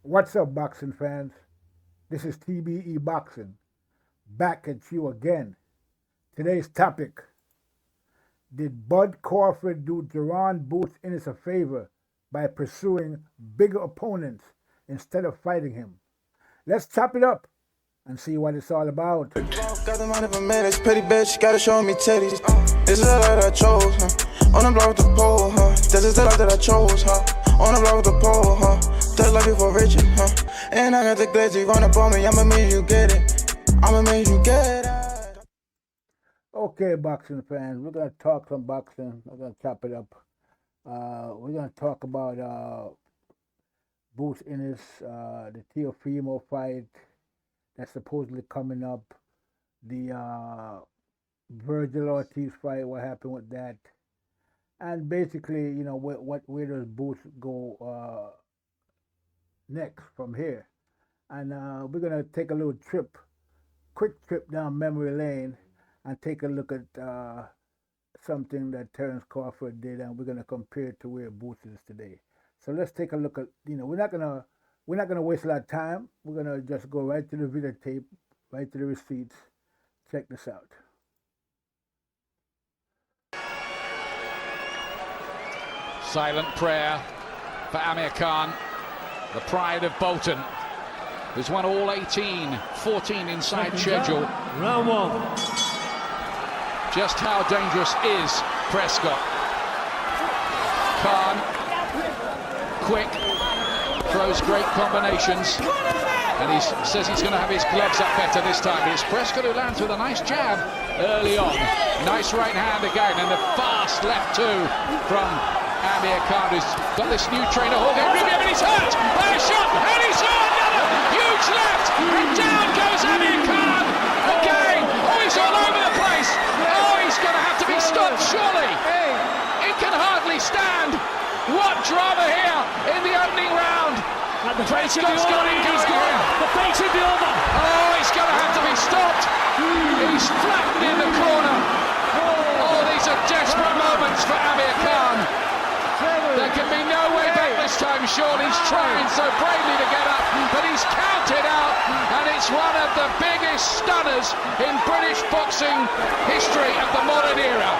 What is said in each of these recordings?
What's up, boxing fans? This is TBE Boxing, back at you again. Today's topic: did Bud Crawford do Jaron Boots Ennis a favor by pursuing bigger opponents instead of fighting him? Let's chop it up and see what it's all about. Got the money for minutes, pretty bitch, gotta show me titties. This is the life that I chose, huh? On the block with the pole, huh? This is the life that I chose, huh? On the block with the pole, huh? Just like before Richard, huh? And I got the glitzy, run up on me, I'ma make you get it. I'ma make you get it. Okay, boxing fans, we're gonna talk some boxing. We're gonna chop it up. We're gonna talk about Boots Ennis, the Teofimo fight that's supposedly coming up, the Virgil Ortiz fight, what happened with that, and basically, you know, where does Boots go next from here? And we're gonna take a little quick trip down memory lane, and take a look at something that Terence Crawford did, and we're gonna compare it to where Boots is today. So let's take a look at, you know, we're not gonna waste a lot of time. We're gonna just go right to the videotape, right to the receipts. Check this out. Silent prayer for Amir Khan, the pride of Bolton, who's won all 18, 14 inside schedule. Round one. Just how dangerous is Prescott? Khan, quick, throws great combinations, and he says he's going to have his gloves up better this time. But it's Prescott who lands with a nice jab early on. Nice right hand again, and a fast left too from Amir Khan, who's got this new trainer, Jorge Rubio, and he's hurt by a shot, and he's another huge left, and down goes Amir Khan again. Oh, he's all over the place. Oh, he's going to have to be stopped, surely. It can hardly stand. What drama here in the opening round. And the fight should be Prescott's got over. it going here. The fight should be over. Oh, he's going to have to be stopped. He's flattened in the corner. Oh, these are desperate moments for Amir Khan. There can be no way back this time, Sean. He's trying so bravely to get up, but he's counted out, and it's one of the biggest stunners in British boxing history of the modern era.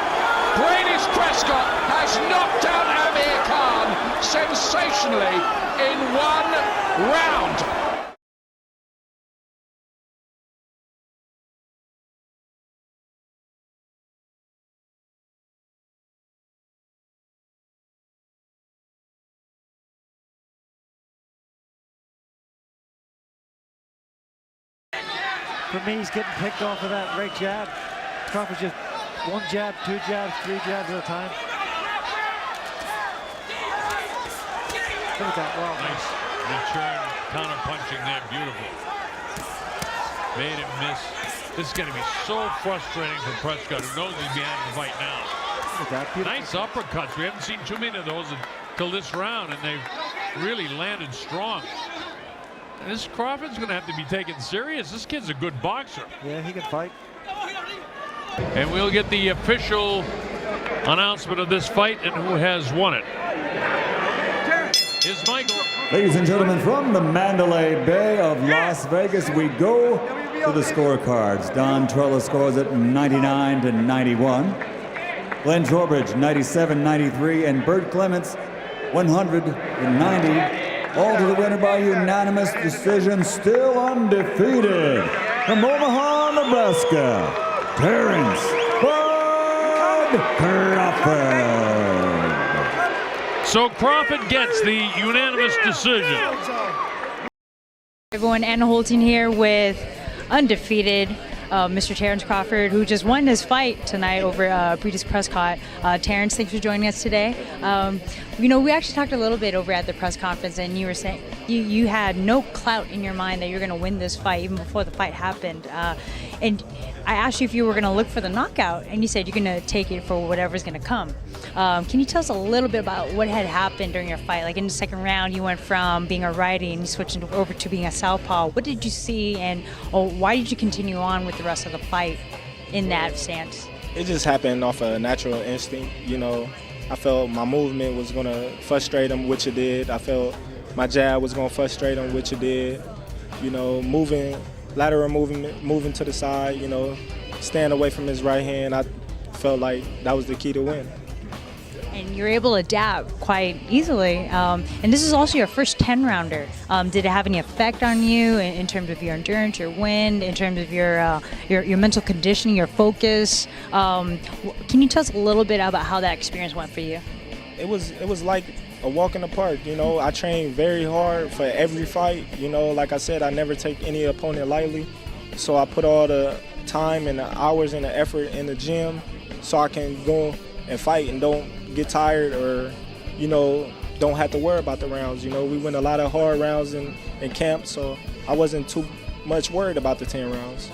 Brady's Prescott has knocked out Amir Khan sensationally in one round. For me, he's getting picked off of that right jab. Crawford's just one jab, two jabs, three jabs at a time. Look at that, well. Nice return, counter punching there, beautiful. Made him miss. This is going to be so frustrating for Prescott, who knows he's behind the fight now. Look at that, beautiful. Nice uppercuts. We haven't seen too many of those until this round, and they've really landed strong. And this Crawford's going to have to be taken serious. This kid's a good boxer. Yeah, he can fight. And we'll get the official announcement of this fight and who has won it. Here's Michael. Ladies and gentlemen, from the Mandalay Bay of Las Vegas, we go to the scorecards. Don Trella scores it 99-91. Glenn Trowbridge 97-93, and Bert Clements 190. All to the winner by unanimous decision, still undefeated. From Omaha, Nebraska, Terence Bud Crawford. So Crawford gets the unanimous decision. Everyone, Anna Holton here with undefeated Mr. Terence Crawford, who just won his fight tonight over Boots Prescott. Terence, thanks for joining us today. You know, we actually talked a little bit over at the press conference, and you were saying you had no clout in your mind that you were going to win this fight even before the fight happened. And I asked you if you were going to look for the knockout, and you said you're going to take it for whatever's going to come. Can you tell us a little bit about what had happened during your fight? Like in the second round, you went from being a righty and you switched over to being a southpaw. What did you see, and why did you continue on with the rest of the fight in that stance? It just happened off a natural instinct. You know, I felt my movement was going to frustrate him, which it did. I felt my jab was going to frustrate him, which it did. You know, lateral movement, moving to the side, you know, staying away from his right hand. I felt like that was the key to win. And you're able to adapt quite easily. And this is also your first 10-rounder. Did it have any effect on you in terms of your endurance, your wind, in terms of your mental conditioning, your focus? Can you tell us a little bit about how that experience went for you? It was like a walk in the park. You know, I trained very hard for every fight. You know, like I said, I never take any opponent lightly. So I put all the time and the hours and the effort in the gym so I can go and fight and don't get tired or, you know, don't have to worry about the rounds. You know, we win a lot of hard rounds in camp, so I wasn't too much worried about the 10 rounds.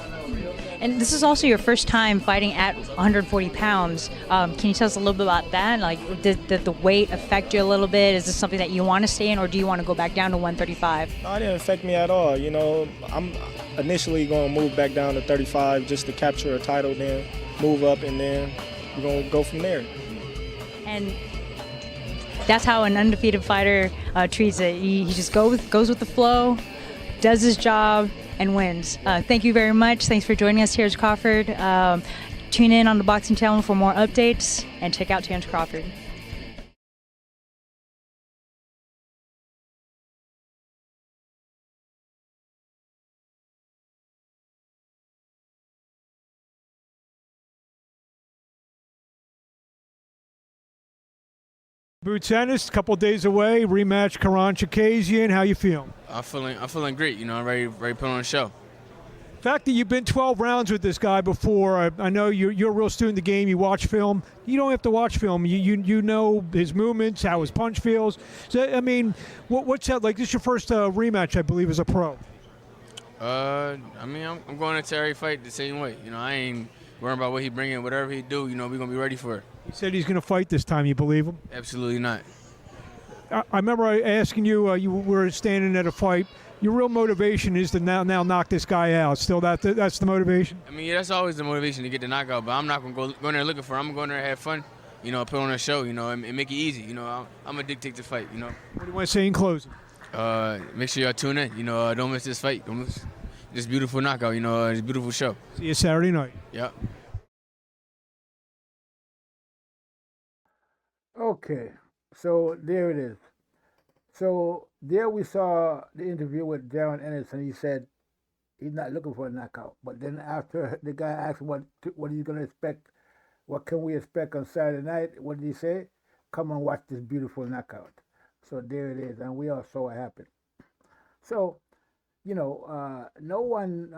And this is also your first time fighting at 140 pounds. Can you tell us a little bit about that? Like, did the weight affect you a little bit? Is this something that you want to stay in, or do you want to go back down to 135? No, it didn't affect me at all. You know, I'm initially going to move back down to 35 just to capture a title, then move up, and then we're going to go from there. And that's how an undefeated fighter treats it. He just goes with the flow, does his job, and wins. Thank you very much. Thanks for joining us, Terence Crawford. Tune in on the Boxing Channel for more updates, and check out Terence Crawford. Boots Ennis, a couple days away, rematch Jaron Chikazian. How you feeling? I'm feeling great. You know, I'm ready to put on a show. The fact that you've been 12 rounds with this guy before, I know you're a real student of the game. You watch film. You don't have to watch film. You know his movements, how his punch feels. So, I mean, what's that like? This is your first rematch, I believe, as a pro. I mean, I'm going into every fight the same way. You know, I ain't worrying about what he bringing. Whatever he do, you know, we're gonna be ready for it. He said he's going to fight this time. You believe him? Absolutely not. I remember asking you, you were standing at a fight. Your real motivation is to now knock this guy out. Still, that's the motivation? I mean, yeah, that's always the motivation to get the knockout, but I'm not going to go in there looking for it. I'm going there to have fun, you know, put on a show, you know, and make it easy. You know, I'm a dictate to fight, you know. What do you want to say in closing? Make sure y'all tune in. You know, don't miss this fight. Don't miss this beautiful knockout, you know, this beautiful show. See you Saturday night. Yep. Okay, so there it is. So there we saw the interview with Jaron Ennis, and he said he's not looking for a knockout. But then after the guy asked what he's going to expect, what can we expect on Saturday night, what did he say? Come and watch this beautiful knockout. So there it is, and we all saw what happened. So, you know, no one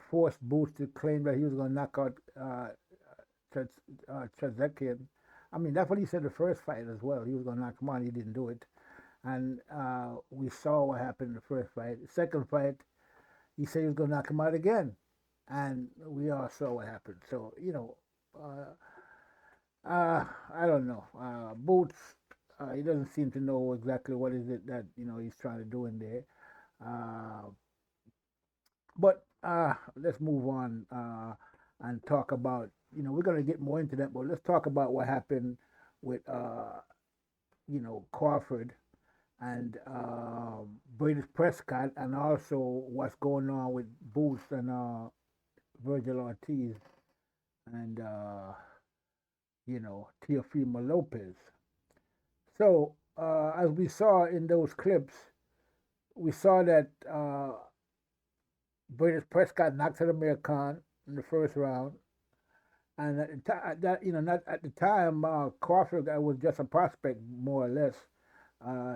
forced Boots to claim that he was going to knock out Chikazian. I mean, that's what he said the first fight as well. He was going to knock him out. He didn't do it. And we saw what happened in the first fight. The second fight, he said he was going to knock him out again. And we all saw what happened. So, you know, I don't know. Boots, he doesn't seem to know exactly what is it that, you know, he's trying to do in there. But let's move on and talk about, you know, we're going to get more into that, but let's talk about what happened with, you know, Crawford and British Prescott, and also what's going on with Boots and Virgil Ortiz and, you know, Teofimo Lopez. So, as we saw in those clips, we saw that British Prescott knocked out Amir Khan in the first round. And at the time, Crawford was just a prospect, more or less.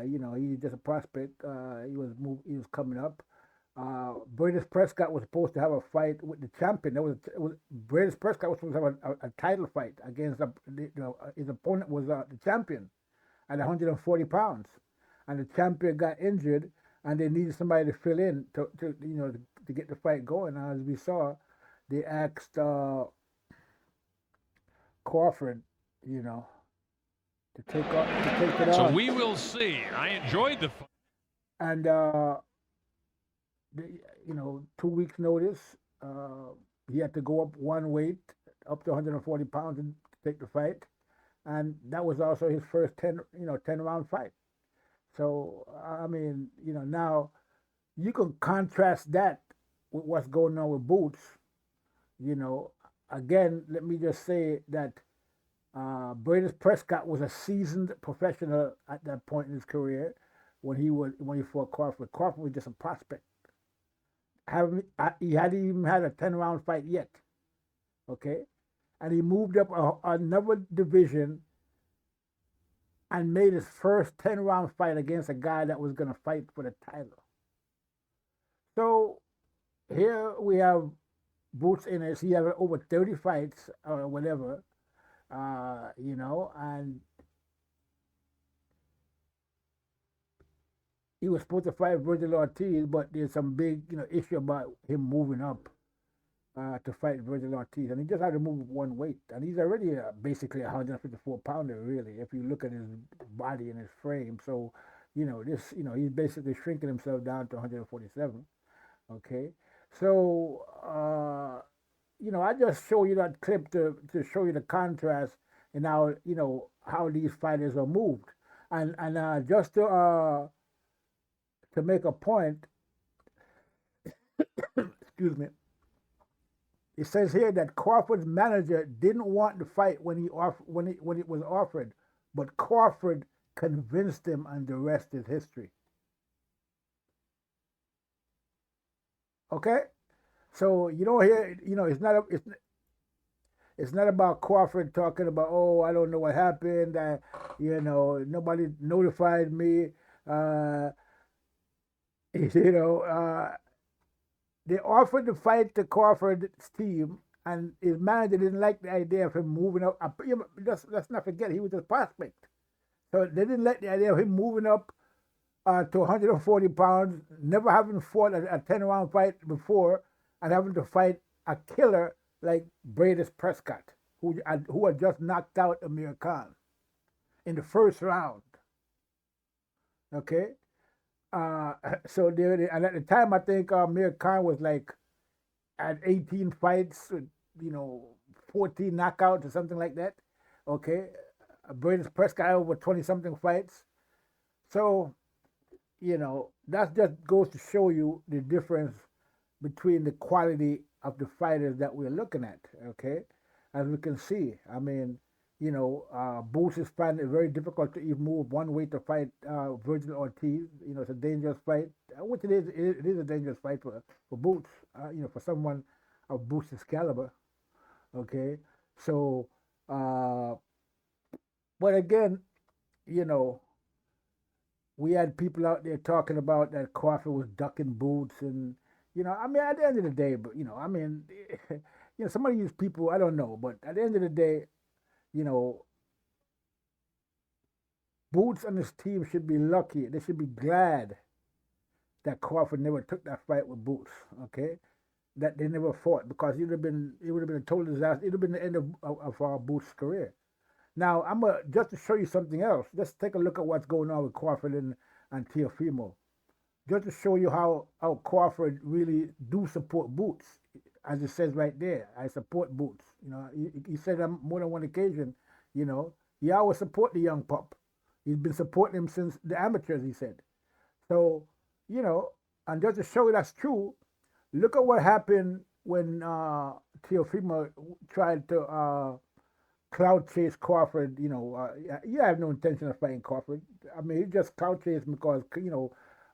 You know, he was just a prospect. He was coming up. British Prescott was supposed to have a fight with the champion. British Prescott was supposed to have a title fight against his opponent was the champion at 140 pounds, and the champion got injured, and they needed somebody to fill in to get the fight going. And as we saw, they asked Crawford, you know, to take it on. So we will see. I enjoyed the fight. And you know, 2 weeks notice, he had to go up one weight, up to 140 pounds, to take the fight, and that was also his first 10 round fight. So I mean, now you can contrast that with what's going on with Boots. You know, again, let me just say that Braden Prescott was a seasoned professional at that point in his career when he fought Crawford. Crawford was just a prospect. He hadn't even had a 10-round fight yet. Okay, and he moved up another division and made his first 10-round fight against a guy that was going to fight for the title. So here we have Boots Ennis. He had over 30 fights or whatever, and he was supposed to fight Virgil Ortiz, but there's some big, issue about him moving up to fight Virgil Ortiz, and he just had to move one weight, and he's already basically a 154-pounder, really, if you look at his body and his frame. So, he's basically shrinking himself down to 147. Okay, so I just show you that clip to show you the contrast and how these fighters are moved, and just to make a point, excuse me. It says here that Crawford's manager didn't want the fight when it was offered, but Crawford convinced him, and the rest is history. Okay, so here it's not about Crawford talking about, oh, I don't know what happened, nobody notified me, they offered to fight to Crawford's team, and his manager didn't like the idea of him moving up. Let's not forget, he was a prospect. So they didn't like the idea of him moving up to 140 pounds, never having fought a 10-round fight before, and having to fight a killer like Braden Prescott, who had just knocked out Amir Khan in the first round. Okay? So and at the time, I think Amir Khan was like at 18 fights, 14 knockouts or something like that. Okay, Braden Prescott over 20-something fights. So, that just goes to show you the difference between the quality of the fighters that we're looking at. Okay, as we can see, I mean, Boots is finding it very difficult to even move one weight to fight Virgil Ortiz. It's a dangerous fight, which it is. It is a dangerous fight for Boots. For someone of Boots' caliber. Okay, so, but again, we had people out there talking about that Crawford was ducking Boots, and at the end of the day, but some of these people, I don't know, but at the end of the day, Boots and his team should be lucky. They should be glad that Crawford never took that fight with Boots. Okay, that they never fought, because it would have been a total disaster. It would have been the end of our Boots' career. Now just to show you something else. Let's take a look at what's going on with Crawford and Teofimo. Just to show you how Crawford really do support Boots, as it says right there. I support Boots. He said on more than one occasion, he always support the young pup. He's been supporting him since the amateurs, he said. So, and just to show you that's true, look at what happened when Teofimo tried to cloud chase Crawford. You have no intention of fighting Crawford. I mean, he just cloud chased because,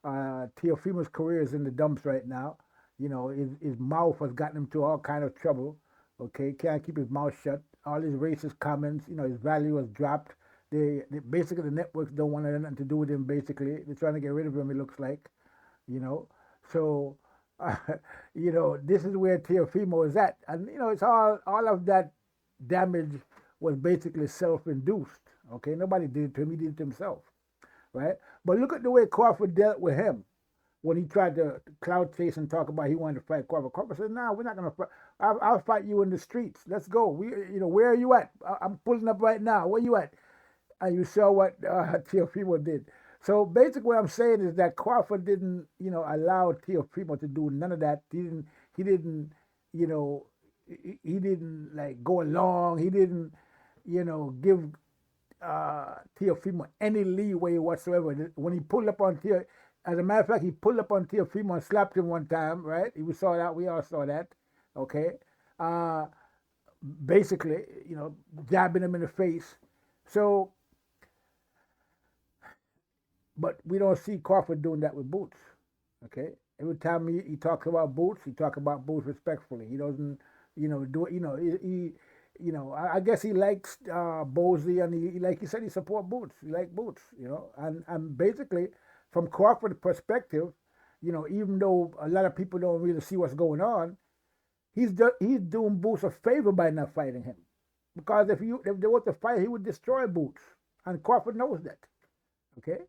Teofimo's career is in the dumps right now. His mouth has gotten him to all kind of trouble. Okay, can't keep his mouth shut. All his racist comments, his value has dropped. They basically, the networks don't want nothing to do with him. Basically, they're trying to get rid of him. It looks like, So, this is where Teofimo is at, and it's all of that damage was basically self-induced. Okay, nobody did it to him; he did it to himself, right? But look at the way Crawford dealt with him when he tried to cloud chase and talk about he wanted to fight Crawford. Crawford said, "No, we're not going to fight. I'll fight you in the streets. Let's go. Where are you at? I'm pulling up right now. Where you at?" And you saw what Teofimo did. So basically, what I'm saying is that Crawford didn't, allow Teofimo to do none of that. He didn't, he didn't like go along. He didn't, give Teofimo any leeway whatsoever. When he pulled up on Teo, as a matter of fact, he pulled up on Teofimo and slapped him one time, right? We saw that. We all saw that. Okay. Basically, jabbing him in the face. So, but we don't see Crawford doing that with Boots. Okay. Every time he talks about Boots, he talks about Boots respectfully. He doesn't, do it. I guess he likes Bosley, and he, like he said, he support Boots. He like Boots, and basically, from Crawford's perspective, even though a lot of people don't really see what's going on, he's doing Boots a favor by not fighting him, because if they were to fight, he would destroy Boots, and Crawford knows that. Okay,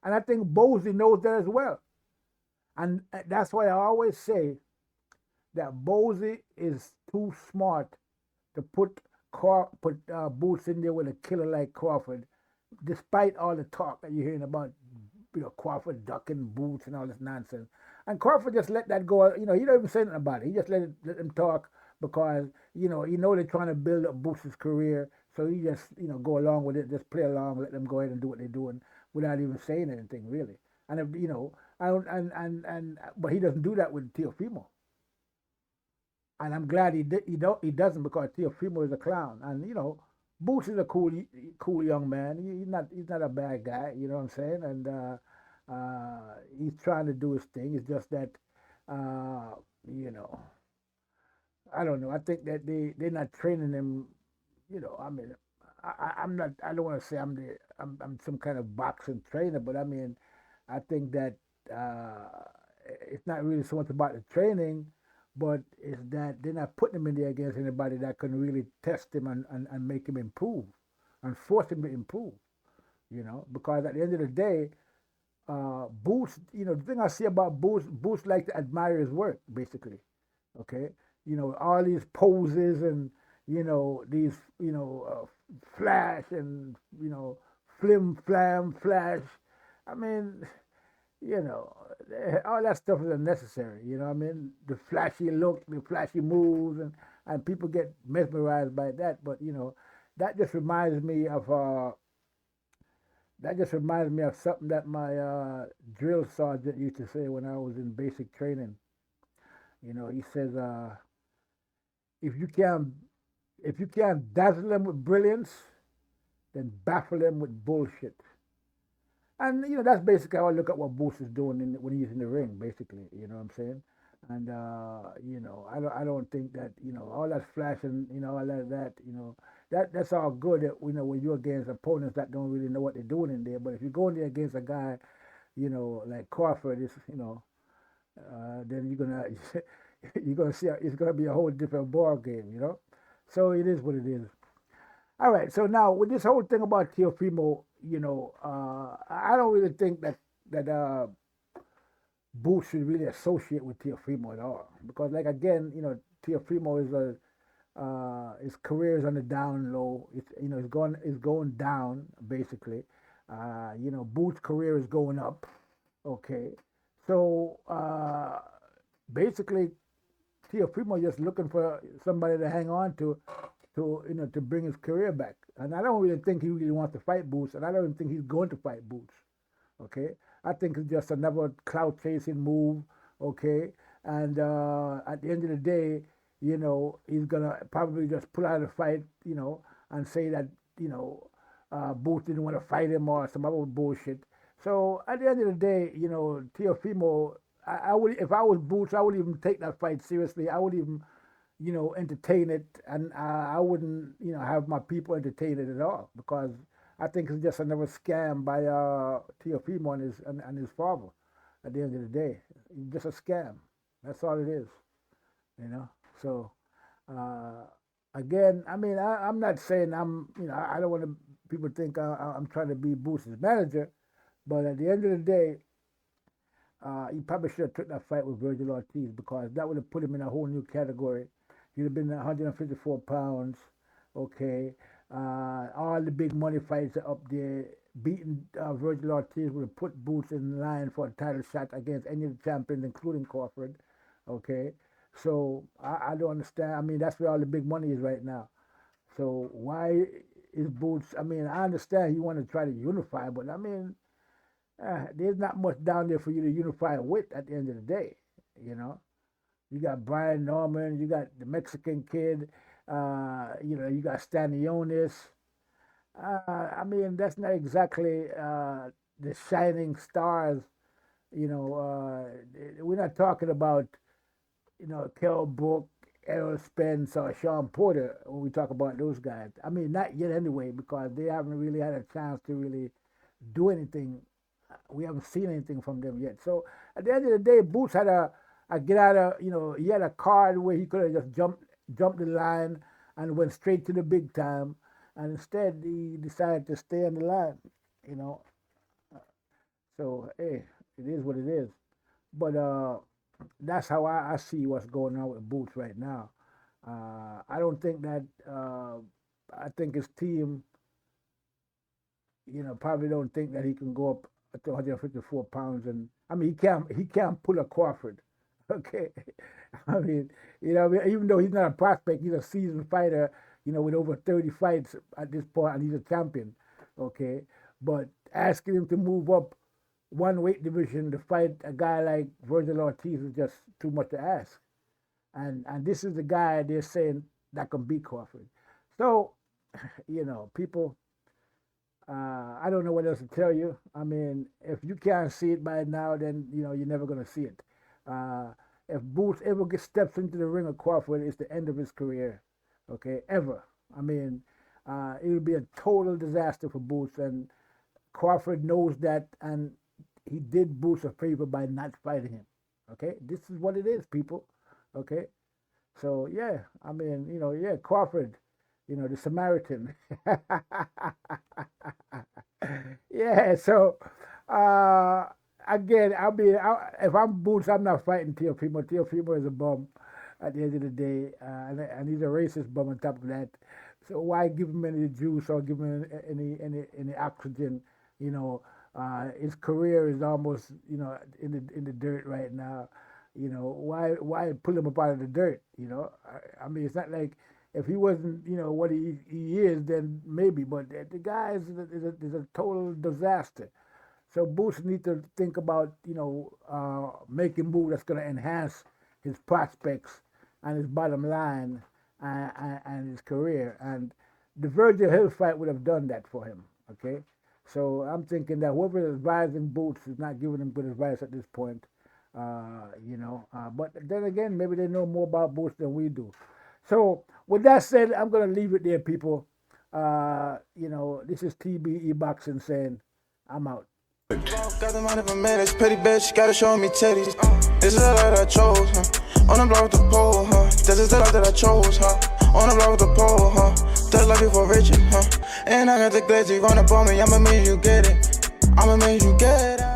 and I think Bosley knows that as well. And that's why I always say that Bosley is too smart to put Boots in there with a killer like Crawford, despite all the talk that you're hearing about, Crawford ducking Boots and all this nonsense. And Crawford just let that go. He don't even say nothing about it. He just let him talk because, he know they're trying to build up Boots' career. So he just, go along with it, just play along, let them go ahead and do what they're doing without even saying anything, really. And if, but he doesn't do that with Teofimo. And I'm glad he doesn't, because Teofimo is a clown. And Boots is a cool young man. He's not a bad guy. You know what I'm saying? And he's trying to do his thing. It's just that I don't know. I think that they're not training him. I mean, I'm not. I don't want to say I'm some kind of boxing trainer, but I mean, I think that it's not really so much about the training, but it's that they're not putting him in there against anybody that can really test him and make him improve and force him to improve, because at the end of the day, Boots, the thing I see about Boots like to admire his work, basically, okay? All these poses and, these, flash and, flim, flam, flash. I mean, all that stuff is unnecessary. I mean, the flashy look, the flashy moves, and people get mesmerized by that. But that just reminds me of something that my drill sergeant used to say when I was in basic training. He says, if you can't dazzle them with brilliance, then baffle them with bullshit. And that's basically how I look at what Boots is doing when he's in the ring. Basically, you know what I'm saying. And I don't think that all that flashing, all that, that's all good. That when you're against opponents that don't really know what they're doing in there. But if you go in there against a guy, like Crawford, it's then you're gonna see it's gonna be a whole different ball game. So it is what it is. All right. So now with this whole thing about Teofimo, I don't really think that Boots should really associate with Teofimo at all, because, like, again, Teofimo is his career is on the down low. It's going down basically. Boots' career is going up. Okay, so basically, Teofimo just looking for somebody to hang on to bring his career back. And I don't really think he really wants to fight Boots, and I don't even think he's going to fight Boots. Okay, I think it's just another clout chasing move. Okay, and at the end of the day, he's gonna probably just pull out a fight, and say that Boots didn't want to fight him or some other bullshit. So at the end of the day, Teofimo, I would, if I was Boots, I would even take that fight seriously. I would even entertain it, and I wouldn't, have my people entertain it at all, because I think it's just another scam by Teofimo and his father. At the end of the day, it's just a scam. That's all it is, So again, I mean, I'm not saying I don't want people to think I'm trying to be Boots' manager, but at the end of the day, he probably should have took that fight with Virgil Ortiz, because that would have put him in a whole new category. He'd have been 154 pounds, okay? All the big money fights are up there. Beating Virgil Ortiz would have put Boots in line for a title shot against any of the champions, including Crawford, okay? So I don't understand. I mean, that's where all the big money is right now. So why, is Boots. I mean, I understand you want to try to unify, but I mean, there's not much down there for you to unify with at the end of the day. You know, you got Brian Norman, you got the Mexican kid, you got Stanionis. I mean, that's not exactly the shining stars. We're not talking about, Kell Brook, Errol Spence, or Sean Porter when we talk about those guys. I mean, not yet anyway, because they haven't really had a chance to really do anything. We haven't seen anything from them yet. So at the end of the day, Boots had a get out of, he had a card where he could have just jumped the line and went straight to the big time. And instead, he decided to stay on the line, So, hey, it is what it is. But that's how I see what's going on with Boots right now. I don't think that, I think his team, probably don't think that he can go up to 154 pounds. And, I mean, he can't pull a Crawford, okay? I mean, even though he's not a prospect, he's a seasoned fighter, with over 30 fights at this point, and he's a champion, okay? But asking him to move up one weight division to fight a guy like Virgil Ortiz is just too much to ask. And this is the guy they're saying that can beat Crawford. So, people, I don't know what else to tell you. I mean, if you can't see it by now, then, you're never going to see it. If Boots ever steps into the ring of Crawford, it's the end of his career. Okay, ever. I mean, it would be a total disaster for Boots, and Crawford knows that, and he did Boots a favor by not fighting him. Okay, this is what it is, people. Okay, so yeah, I mean, Crawford, the Samaritan. Yeah, so again, if I'm Boots, I'm not fighting Teofimo. Teofimo is a bum at the end of the day, and he's a racist bum on top of that. So why give him any juice or give him any oxygen? His career is almost in the dirt right now. Why pull him up out of the dirt? I mean, it's not like if he wasn't what he is, then maybe. But the guy is a total disaster. So Boots need to think about making move that's going to enhance his prospects and his bottom line and his career. And the Virgil Hill fight would have done that for him, okay? So I'm thinking that whoever is advising Boots is not giving him good advice at this point, But then again, maybe they know more about Boots than we do. So with that said, I'm going to leave it there, people. This is TBE Boxing saying, I'm out. Got the money for minutes, pretty bitch, gotta show me titties. This is the life that I chose, On the block with the pole, This is the life that I chose, On the block with the pole, That's life before riches, And I got the glitzy run up on me, I'ma make you get it. I'ma make you get it.